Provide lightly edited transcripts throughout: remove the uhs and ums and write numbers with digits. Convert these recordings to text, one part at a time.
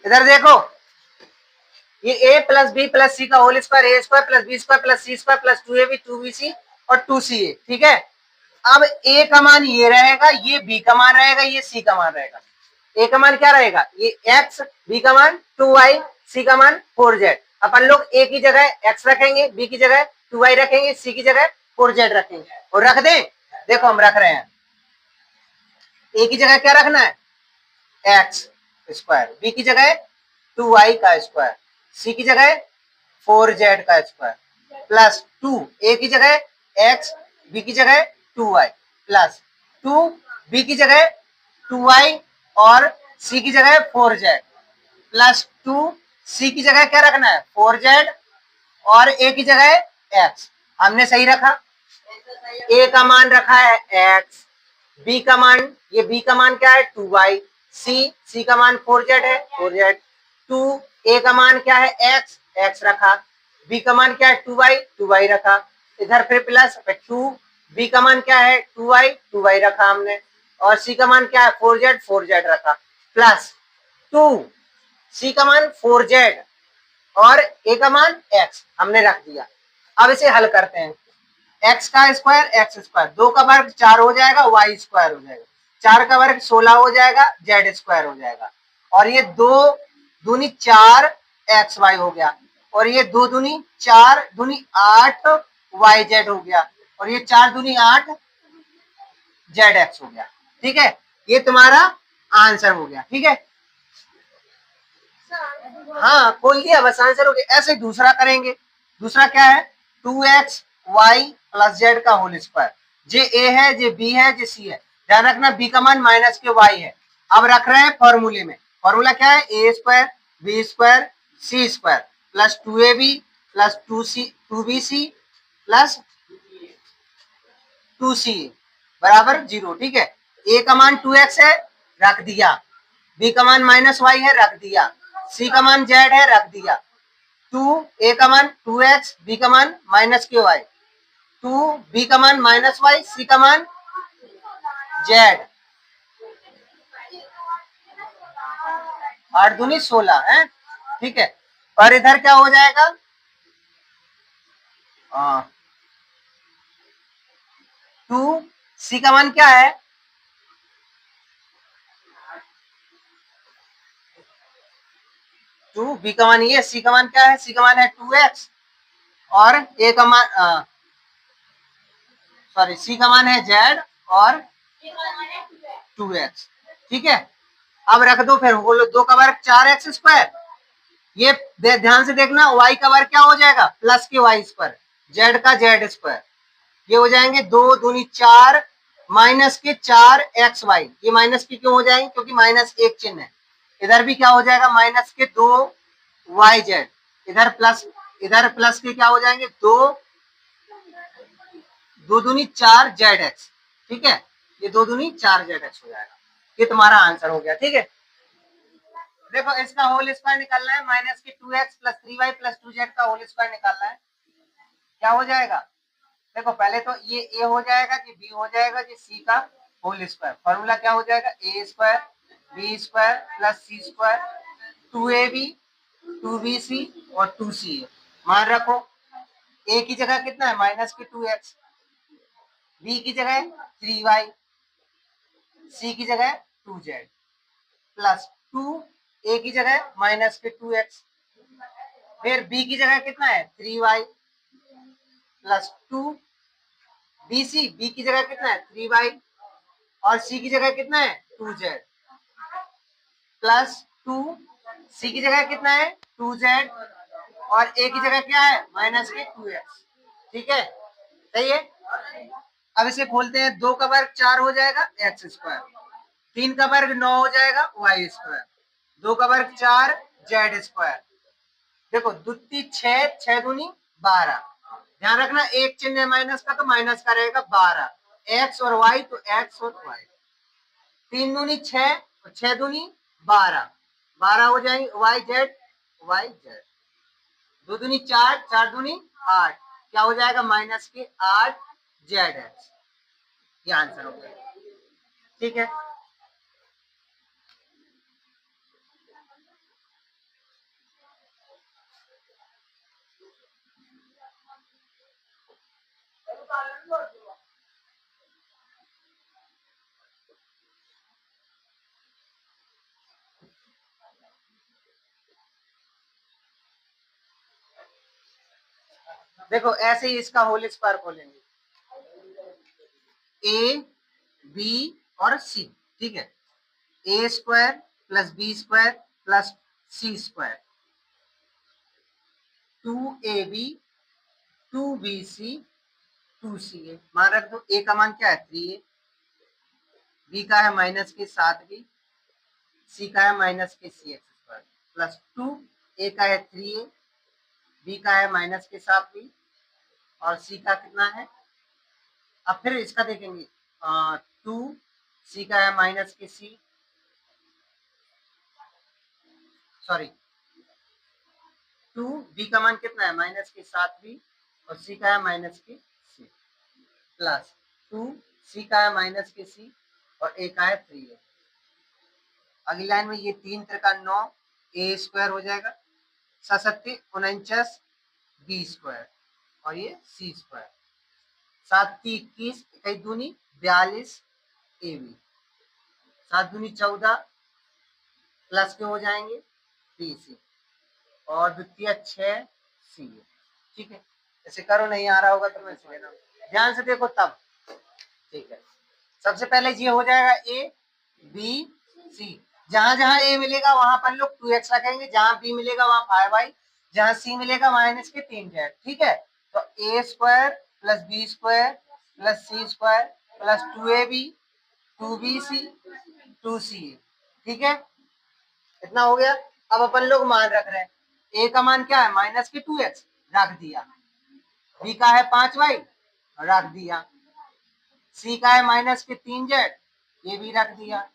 इधर देखो, ये a plus B plus C का whole square, A square plus B square plus C square plus 2ab 2bc और 2ca, ठीक है। अब a का मान ये रहेगा, ये b का मान रहेगा, ये c का मान रहेगा। a का मान क्या रहेगा, ये x, b का मान 2y, c का मान 4z। अपन लोग a की जगह x रखेंगे, b की जगह 2y रखेंगे, c की जगह 4z रखेंगे और रख दें। देखो हम रख रहे हैं, a की जगह क्या रखना है, x स्क्वायर, b की जगह 2y का स्क्वायर, c की जगह 4z का स्क्वायर प्लस 2, a की जगह x, b की जगह 2y प्लस 2, b की जगह 2y और c की जगह 4z प्लस 2, c की जगह क्या रखना है 4z और a की जगह x। हमने सही रखा, a का मान रखा है x, b का मान, ये b का मान क्या है 2y, c का मान 4z है 4z, 2, a का मान क्या है x, x रखा, b का मान क्या है 2y, 2y रखा, इधर फिर प्लस 2, b का मान क्या है 2y, 2y रखा हमने, और c का मान क्या है 4z, 4z रखा, प्लस 2, c का मान 4z और a का मान x हमने रख दिया। अब इसे हल करते हैं, x का स्क्वायर x स्क्वायर, 2 का वर्ग 4 हो जाएगा, y स्क्वायर हो जाएगा, 4 का वर्ग 16 हो जाएगा, z स्क्वायर हो जाएगा, और ये 2 दूनी 4 xy हो गया, और ये 2 दूनी 4 दूनी 8 yz हो गया, और ये 4 दूनी 8 zx हो गया। ठीक है, ये तुम्हारा आंसर हो गया। ठीक है, हाँ खोल दिया, बस आंसर हो गया। ऐसे दूसरा करेंगे, दूसरा क्या है 2x y प्लस जेड का होल स्क्वायर, जे ए है, जे बी है, जे सी है। ध्यान रखना बी का मान माइनस के y है। अब रख रहे हैं फॉर्मूले में, फॉर्मूला क्या है A square B square C square plus 2ab plus 2bc plus 2c बराबर 0। ठीक है, ए का मान 2x है, रख दिया, बी का मान माइनस वाई है, रख दिया, सी का मान जेड है, रख दिया, 2 ए का मान 2x, बी का मान माइनस के वाई, 2 बी का मान माइनस वाई, सी का मान जेड, 8 दूनी 16 है। ठीक है, और इधर क्या हो जाएगा 2 सी का मान क्या है 2, बी का मान ये, सी का मान क्या है, सी का मान है 2x और ए का मान सॉरी सी का मान है z और 2x। ठीक है, अब रख दो, फिर बोलो 2 का वर्ग 4x स्क्वायर, ये ध्यान से देखना y का वर्ग क्या हो जाएगा प्लस के y स्क्वायर, z का z स्क्वायर, ये हो जाएंगे 2 दूनी 4 माइनस के 4xy, ये माइनस के क्यों हो जाएंगे क्योंकि माइनस एक चिन्ह है। इधर भी क्या हो जाएगा माइनस के 2yz, इधर प्लस के क्या हो जाएंगे 2 दूनी 4zx। ठीक है, ये 2 दूनी 4zx हो जाएगा। ये तुम्हारा आंसर हो गया। ठीक है, देखो इसका होल स्क्वायर निकालना है, माइनस के 2x plus 3y plus 2z का होल स्क्वायर निकालना है। क्या हो जाएगा, देखो पहले तो ये a हो जाएगा, कि b हो जाएगा, कि c का होल स्क्वायर। फॉर्मूला क्या हो जाएगा a square b square plus c square 2ab 2bc और 2c। मान रखो a की जगह कितना है माइनस के 2x, b की जगह 3y, c की जगह 2z प्लस 2 a की जगह माइनस के 2x, फिर b की जगह कितना है 3y प्लस 2 bc, b की जगह कितना है 3y और c की जगह कितना है 2z प्लस 2 c की जगह कितना है 2z और a की जगह क्या है माइनस के 2x। ठीक है, सही है। अब इसे खोलते हैं, 2 का वर्ग 4 हो जाएगा एक्स स्क्वायर, 3 का वर्ग 9 हो जाएगा वाई स्क्वायर, 2 का वर्ग 4 जेड स्क्वायर। देखो दुत्ती 6 6 दूनी 12, ध्यान रखना एक चिन्ह है माइनस का तो माइनस का रहेगा 12, एक्स और वाई तो एक्स और वाई, 3 दूनी 6 और 6 दूनी 12, 12 हो जाएंगे वाई जेड, 2 दूनी 4, 4 दूनी 8, क्या हो जाएगा माइनस के 8 जेड एक्स। ये आंसर हो गया। ठीक है, देखो ऐसे ही इसका होल स्क्वायर खोलेंगे, ए बी और सी, ठीक है, A square plus B square plus C square, 2ab 2bc 2ca। मान रख दो ए का मान क्या है 3a, बी का है माइनस के 7b, सी का है माइनस के सी एक्स स्क्वायर प्लस 2, ए का है 3a, बी का है माइनस के 7b और सी का कितना है, अब फिर इसका देखेंगे 2, सी का है माइनस के सी, सॉरी 2, बी का मान कितना है माइनस के 7b और सी का है माइनस के सी प्लस 2, सी का है माइनस के सी और ए का है 3a। अगली लाइन में ये 3 त्रिका 9, ए स्क्वायर हो जाएगा, 7 49 बी स्क्वायर और ये सी स्क्वायर, 7 21 इक्कीस दूनी 42 ए बी, 7 दूनी 14 प्लस के हो जाएंगे 30 और द्वितीय 6 सी, ठीक है। ऐसे करो, नहीं आ रहा होगा तो मैं इसे लेना, ध्यान से देखो तब, ठीक है। सबसे पहले ये हो जाएगा ए बी सी, जहां जहां ए मिलेगा वहां पर लोग 2x रखेंगे, जहां बी मिलेगा वहां 5y, जहां सी मिलेगा माइनस के 3z, ठीक है। तो A square plus B square plus C square plus 2ab 2bc 2ca, ठीक है, इतना हो गया। अब अपन लोग मान रख रहे हैं, ए का मान क्या है माइनस के 2x रख दिया, बी का है 5y रख दिया, सी का है माइनस के 3z ये भी रख दिया,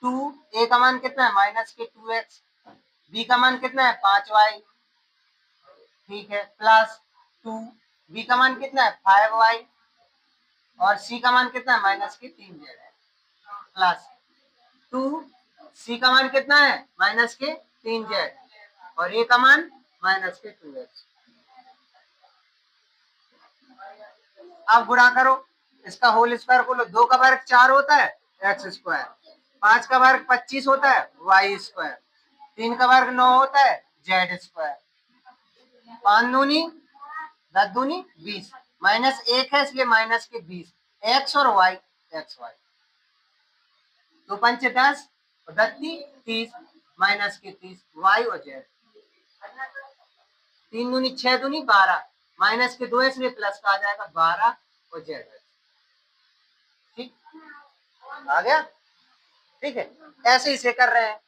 2, ए का मान कितना है माइनस के 2x, बी का मान कितना है 5y, ठीक है, प्लस 2, बी का मान कितना है 5y और सी का मान कितना है माइनस के 3z है, प्लस 2, सी का मान कितना है माइनस के 3z और ए का मान माइनस के 2x। अब गुणा करो, इसका होल स्क्वायर बोलो, 2 का वर्ग 4 होता है एक्स स्क्वायर, 5 का वर्ग 25 होता है वाई स्क्वायर, 3 का वर्ग 9 होता है जेड स्क्वायर, 5 दूनी 10 दूनी 20 माइनस 1 है इसलिए माइनस के 20 एक्स और वाई, एक्स वाई 2 पंचे 10 और 10 30 माइनस के 30 वाई और जेड, 3 दूनी 6 दूनी 12 माइनस के 2 इसलिए प्लस का आ जाएगा 12 और जेड, ठीक आ गया, ठीक है। ऐसे इसे कर रहे हैं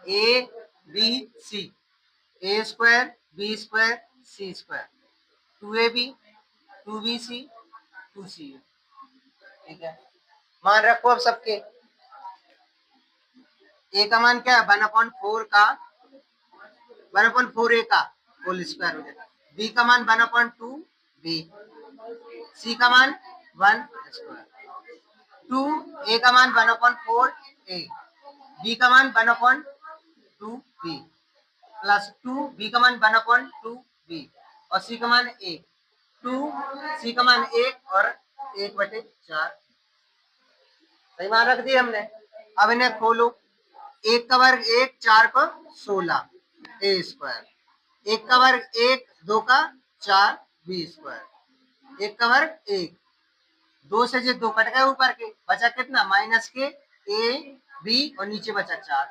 A B C, A square B square C square 2ab 2bc 2ca, ठीक है। मान रखो अब सबके, ए का मान क्या है 1/4 का 1/4 ए का होल स्क्वायर हो जाएगा, बी का मान 1/2 बी, सी का मान 1 स्क्वायर, 2 ए का मान 1/4 ए, बी का मान 1/2 बी प्लस 2 बी का मान 1/2 बी और सी का मान 1, 2 सी का मान 1 और 1/4, सही मान रख दिए हमने। अब इन्हें खोलो, 1 का वर्ग 1 4 को 16 ए स्क्वायर, 1 का वर्ग 1 2 का 4 बी स्क्वायर, 1 का वर्ग 1, 2 से जो 2 कट गए ऊपर के बचा कितना माइनस के ए बी और नीचे बचा 4,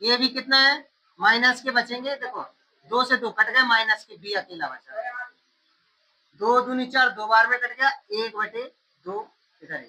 ये भी कितना है माइनस के बचेंगे, देखो 2 से 2 कट गए माइनस के बी अकेला बचा, 2 दूनी 4 2 बार में कट गया 1/2 इधर